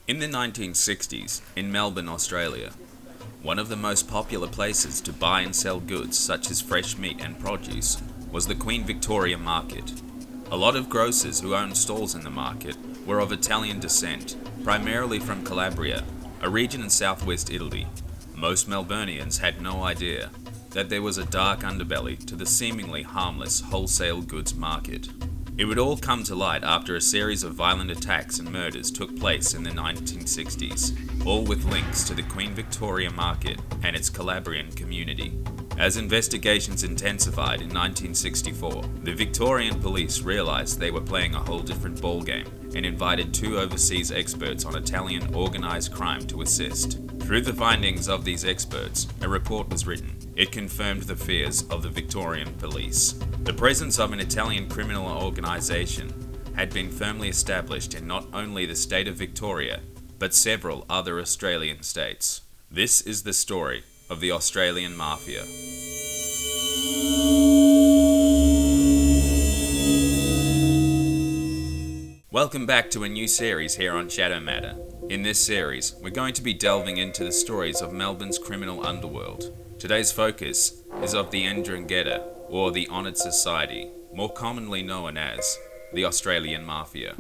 In the 1960s, in Melbourne, Australia, one of the most popular places to buy and sell goods such as fresh meat and produce was the Queen Victoria Market. A lot of grocers who owned stalls in the market were of Italian descent, primarily from Calabria, a region in southwest Italy. Most Melburnians had no idea that there was a dark underbelly to the seemingly harmless wholesale goods market. It would all come to light after a series of violent attacks and murders took place in the 1960s, all with links to the Queen Victoria Market and its Calabrian community. As investigations intensified in 1964, the Victorian police realised they were playing a whole different ballgame and invited two overseas experts on Italian organised crime to assist. Through the findings of these experts, a report was written. It confirmed the fears of the Victorian police. The presence of an Italian criminal organisation had been firmly established in not only the state of Victoria, but several other Australian states. This is the story of the Australian Mafia. Welcome back to a new series here on Shadow Matter. In this series, we're going to be delving into the stories of Melbourne's criminal underworld. Today's focus is of the Ndrangheta, or the Honoured Society, more commonly known as the Australian Mafia.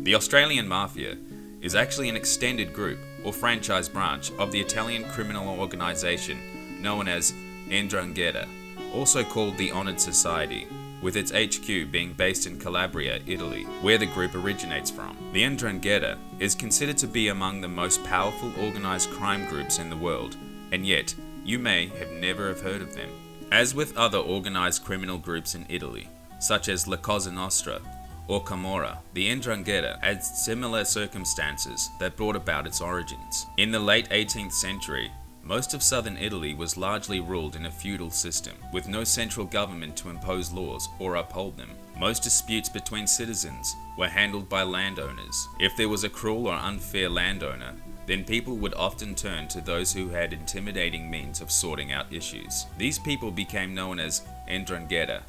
The Australian Mafia is actually an extended group or franchise branch of the Italian criminal organisation known as Ndrangheta, also called the Honoured Society, with its HQ being based in Calabria, Italy, where the group originates from. The Ndrangheta is considered to be among the most powerful organised crime groups in the world, and yet you may have never have heard of them. As with other organised criminal groups in Italy, such as La Cosa Nostra or Camorra, the Ndrangheta had similar circumstances that brought about its origins. In the late 18th century, most of southern Italy was largely ruled in a feudal system, with no central government to impose laws or uphold them. Most disputes between citizens were handled by landowners. If there was a cruel or unfair landowner, then people would often turn to those who had intimidating means of sorting out issues. These people became known as Ndrangheta,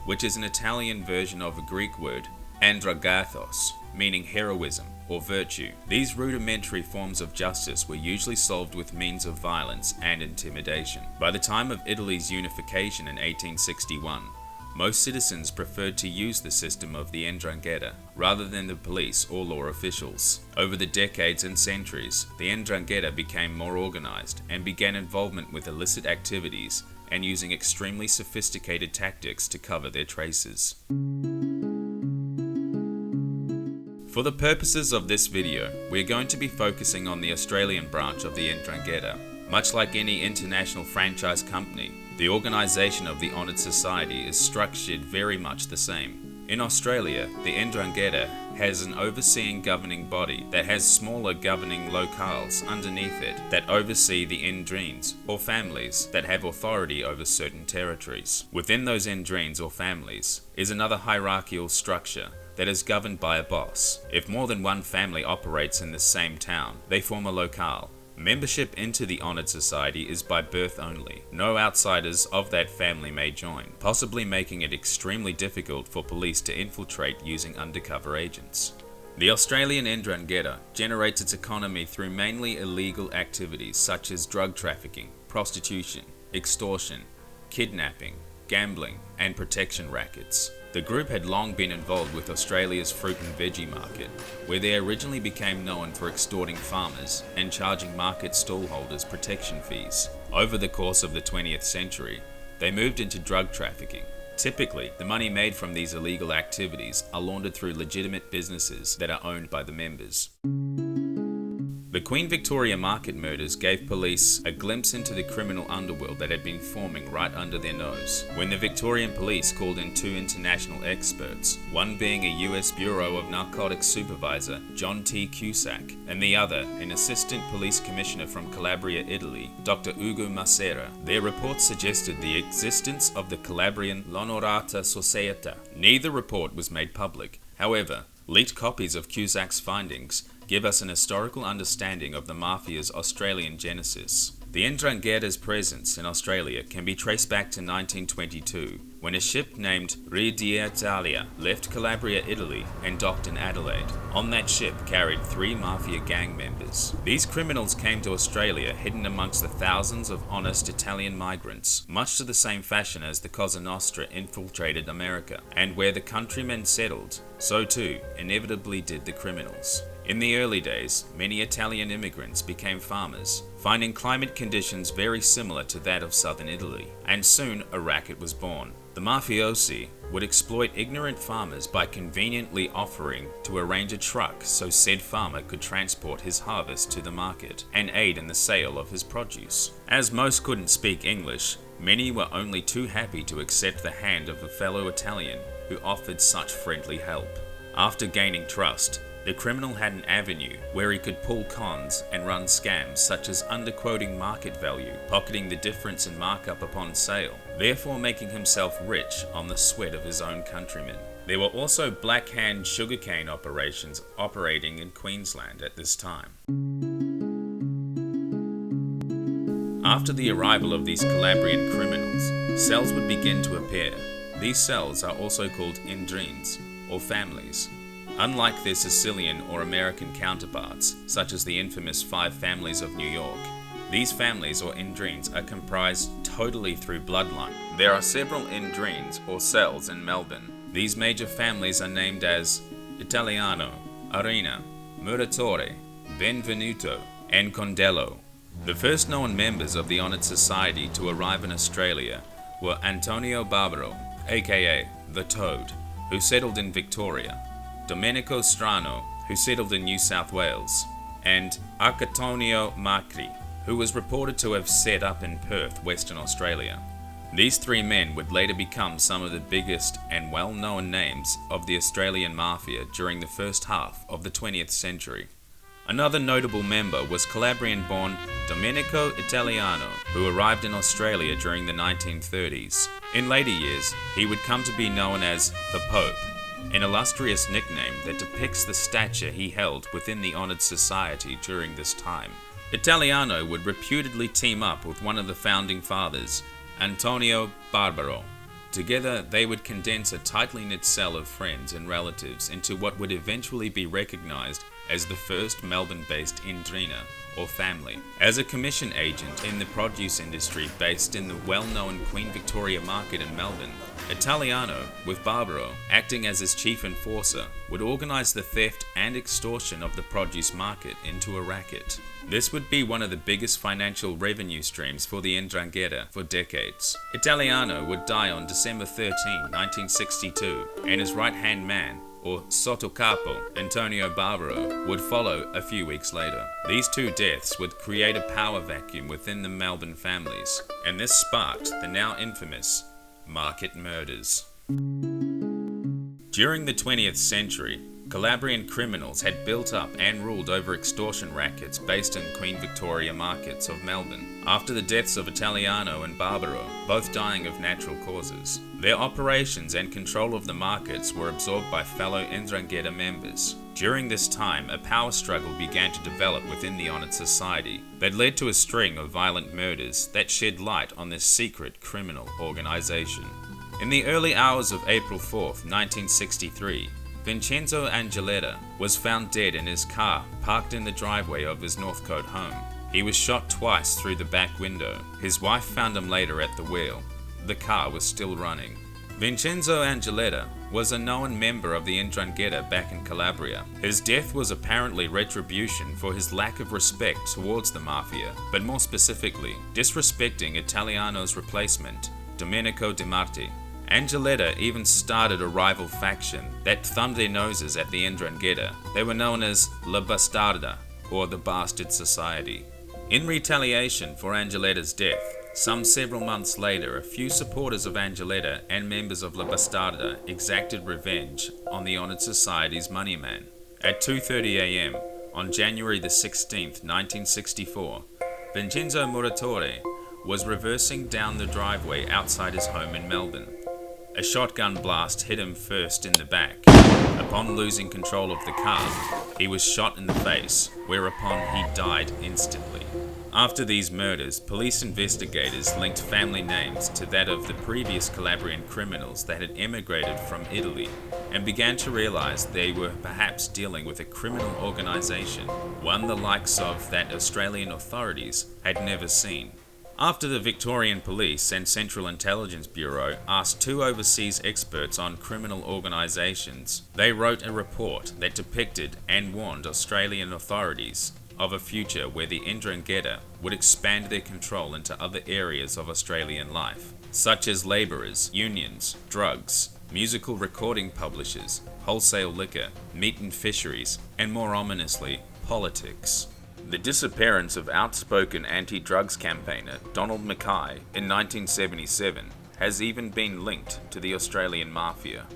which is an Italian version of a Greek word, andragathos, meaning heroism or virtue. These rudimentary forms of justice were usually solved with means of violence and intimidation. By the time of Italy's unification in 1861, most citizens preferred to use the system of the Ndrangheta rather than the police or law officials. Over the decades and centuries, the Ndrangheta became more organized and began involvement with illicit activities and using extremely sophisticated tactics to cover their traces. For the purposes of this video, we're going to be focusing on the Australian branch of the Ndrangheta. Much like any international franchise company, the organisation of the Honoured Society is structured very much the same. In Australia, the Ndrangheta has an overseeing governing body that has smaller governing locales underneath it that oversee the Ndrines, or families, that have authority over certain territories. Within those Ndrines, or families, is another hierarchical structure that is governed by a boss. If more than one family operates in the same town, they form a locale. Membership into the Honoured Society is by birth only. No outsiders of that family may join, possibly making it extremely difficult for police to infiltrate using undercover agents. The Australian Ndrangheta generates its economy through mainly illegal activities such as drug trafficking, prostitution, extortion, kidnapping, gambling, and protection rackets. The group had long been involved with Australia's fruit and veggie market, where they originally became known for extorting farmers and charging market stallholders protection fees. Over the course of the 20th century, they moved into drug trafficking. Typically, the money made from these illegal activities are laundered through legitimate businesses that are owned by the members. The Queen Victoria Market murders gave police a glimpse into the criminal underworld that had been forming right under their nose. When the Victorian police called in two international experts, one being a US Bureau of Narcotics supervisor, John T. Cusack, and the other an assistant police commissioner from Calabria, Italy, Dr. Ugo Macera, their reports suggested the existence of the Calabrian L'Onorata Societa. Neither report was made public. However, leaked copies of Cusack's findings give us an historical understanding of the Mafia's Australian genesis. The Ndrangheta's presence in Australia can be traced back to 1922, when a ship named Re d'Italia left Calabria, Italy and docked in Adelaide. On that ship carried 3 mafia gang members. These criminals came to Australia hidden amongst the thousands of honest Italian migrants, much to the same fashion as the Cosa Nostra infiltrated America, and where the countrymen settled, so too inevitably did the criminals. In the early days, many Italian immigrants became farmers, finding climate conditions very similar to that of southern Italy, and soon a racket was born. The mafiosi would exploit ignorant farmers by conveniently offering to arrange a truck so said farmer could transport his harvest to the market and aid in the sale of his produce. As most couldn't speak English, many were only too happy to accept the hand of a fellow Italian who offered such friendly help. After gaining trust, the criminal had an avenue where he could pull cons and run scams such as underquoting market value, pocketing the difference in markup upon sale, therefore making himself rich on the sweat of his own countrymen. There were also black hand sugarcane operations operating in Queensland at this time. After the arrival of these Calabrian criminals, cells would begin to appear. These cells are also called Ndrangheta, or families. Unlike their Sicilian or American counterparts, such as the infamous 5 families of New York, these families or Ndrangheta are comprised totally through bloodline. There are several Ndrangheta or cells in Melbourne. These major families are named as Italiano, Arena, Muratore, Benvenuto, and Condello. The first known members of the honoured society to arrive in Australia were Antonio Barbaro, aka the Toad, who settled in Victoria, Domenico Strano, who settled in New South Wales, and Antonio Macri, who was reported to have set up in Perth, Western Australia. These 3 men would later become some of the biggest and well-known names of the Australian Mafia during the first half of the 20th century. Another notable member was Calabrian-born Domenico Italiano, who arrived in Australia during the 1930s. In later years, he would come to be known as the Pope, an illustrious nickname that depicts the stature he held within the honoured society during this time. Italiano would reputedly team up with one of the founding fathers, Antonio Barbaro. Together, they would condense a tightly knit cell of friends and relatives into what would eventually be recognised as the first Melbourne-based Ndrangheta, or family. As a commission agent in the produce industry based in the well-known Queen Victoria Market in Melbourne, Italiano, with Barbaro acting as his chief enforcer, would organise the theft and extortion of the produce market into a racket. This would be one of the biggest financial revenue streams for the Ndrangheta for decades. Italiano would die on December 13, 1962, and his right-hand man, or Sottocapo, Antonio Barbaro, would follow a few weeks later. These 2 deaths would create a power vacuum within the Melbourne families, and this sparked the now infamous market murders. During the 20th century, Calabrian criminals had built up and ruled over extortion rackets based in Queen Victoria markets of Melbourne, after the deaths of Italiano and Barbaro, both dying of natural causes. Their operations and control of the markets were absorbed by fellow Ndrangheta members. During this time, a power struggle began to develop within the honoured society that led to a string of violent murders that shed light on this secret criminal organisation. In the early hours of April 4th, 1963, Vincenzo Ndrangheta was found dead in his car parked in the driveway of his Northcote home. He was shot twice through the back window. His wife found him later at the wheel. The car was still running. Vincenzo Ndrangheta was a known member of the Ndrangheta back in Calabria. His death was apparently retribution for his lack of respect towards the Mafia, but more specifically, disrespecting Italiano's replacement, Domenico De Marti. Ndrangheta even started a rival faction that thumbed their noses at the Ndrangheta. They were known as La Bastarda, or the Bastard Society. In retaliation for Ndrangheta's death, several months later, a few supporters of Ndrangheta and members of La Bastarda exacted revenge on the honoured society's moneyman. At 2:30 a.m. on January the 16th, 1964, Vincenzo Muratore was reversing down the driveway outside his home in Melbourne. A shotgun blast hit him first in the back. Upon losing control of the car, he was shot in the face, whereupon he died instantly. After these murders, police investigators linked family names to that of the previous Calabrian criminals that had emigrated from Italy and began to realize they were perhaps dealing with a criminal organization, one the likes of that Australian authorities had never seen. After the Victorian Police and Central Intelligence Bureau asked two overseas experts on criminal organisations, they wrote a report that depicted and warned Australian authorities of a future where the Ndrangheta would expand their control into other areas of Australian life, such as labourers, unions, drugs, musical recording publishers, wholesale liquor, meat and fisheries, and more ominously, politics. The disappearance of outspoken anti-drugs campaigner Donald Mackay in 1977 has even been linked to the Australian Mafia.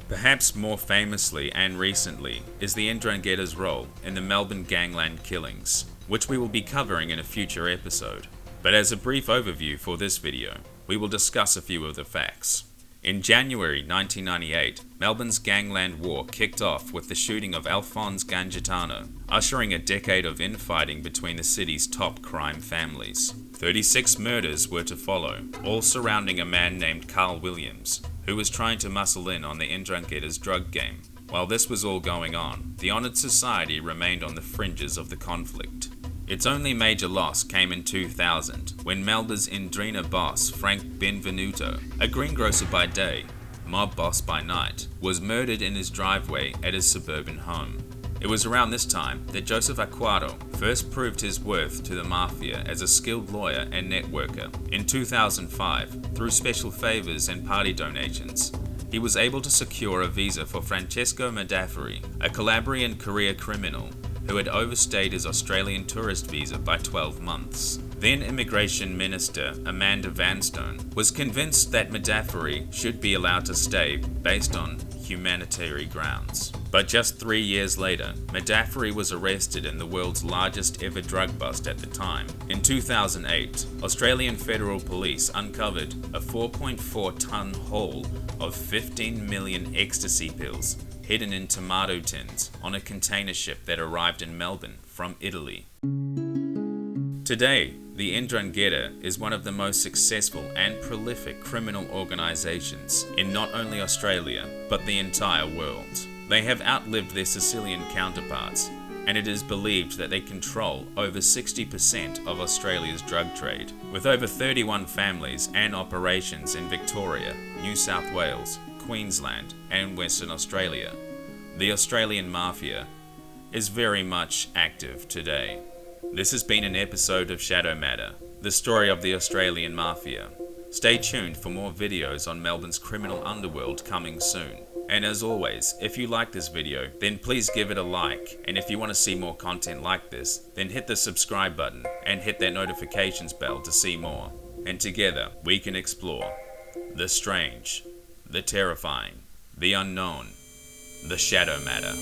Perhaps more famously and recently is the Ndrangheta's role in the Melbourne Gangland Killings, which we will be covering in a future episode. But as a brief overview for this video, we will discuss a few of the facts. In January 1998, Melbourne's gangland war kicked off with the shooting of Alphonse Gangetano, ushering a decade of infighting between the city's top crime families. 36 murders were to follow, all surrounding a man named Carl Williams, who was trying to muscle in on the Ndrangheta's drug game. While this was all going on, the honoured society remained on the fringes of the conflict. Its only major loss came in 2000, when Melba's Ndrangheta boss Frank Benvenuto, a greengrocer by day, mob boss by night, was murdered in his driveway at his suburban home. It was around this time that Joseph Acquaro first proved his worth to the Mafia as a skilled lawyer and networker. In 2005, through special favours and party donations, he was able to secure a visa for Francesco Madafari, a Calabrian career criminal who had overstayed his Australian tourist visa by 12 months. Then Immigration Minister Amanda Vanstone was convinced that Madafari should be allowed to stay based on humanitarian grounds. But just 3 years later, Madafari was arrested in the world's largest ever drug bust at the time. In 2008, Australian Federal Police uncovered a 4.4-ton haul of 15 million ecstasy pills hidden in tomato tins on a container ship that arrived in Melbourne from Italy. Today, the Ndrangheta is one of the most successful and prolific criminal organisations in not only Australia, but the entire world. They have outlived their Sicilian counterparts, and it is believed that they control over 60% of Australia's drug trade, with over 31 families and operations in Victoria, New South Wales, Queensland, and Western Australia. The Australian Mafia is very much active today. This has been an episode of Shadow Matter, the story of the Australian Mafia. Stay tuned for more videos on Melbourne's criminal underworld coming soon. And as always, if you like this video, then please give it a like. And if you want to see more content like this, then hit the subscribe button and hit that notifications bell to see more. And together, we can explore the strange, the terrifying, the unknown, the shadow matter.